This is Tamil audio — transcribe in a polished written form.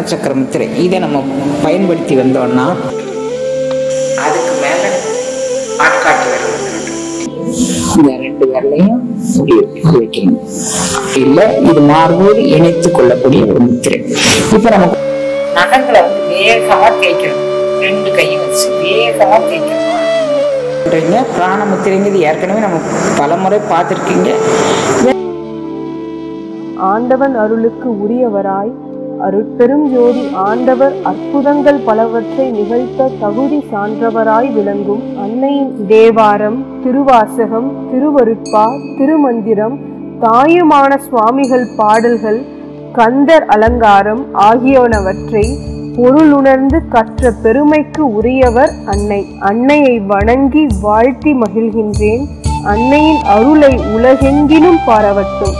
சக்கர முத்திரை இதை நம்ம பயன்படுத்தி வந்தோம்னா அதுக்கு மேல ஆட்காட்டு விரல் இந்த 2 விரலையும் வைக்கணும். இல்ல இது மார்போடு இணைத்துக் கொள்ளக்கூடிய ஒரு முத்திரை. இப்ப நமக்கு நகங்களை வேகமா தேய்க்கணும். 2 கையும் வச்சு வேகமா தேய்க்கணும். பிராண முத்திரைங்கிறது ஏற்கனவே நம்ம பலமுறை பார்த்திருக்கீங்க. ஆண்டவன் அருளுக்கு உரியவராய் அருட்பெரும் ஜோதி ஆண்டவர் அற்புதங்கள் பலவற்றை நிகழ்த்த தகுதி சான்றவராய் விளங்கும் அன்னையின் தேவாரம், திருவாசகம், திருவருட்பா, திருமந்திரம், தாயுமான சுவாமிகள் பாடல்கள், கந்தர் அலங்காரம் ஆகியனவற்றை பொருளுணர்ந்து கற்ற பெருமைக்கு உரியவர் அன்னை. அன்னையை வணங்கி வாழ்த்தி மகிழ்கின்றேன். அன்னையின் அருளை உலகெங்கிலும் பரவட்டும்.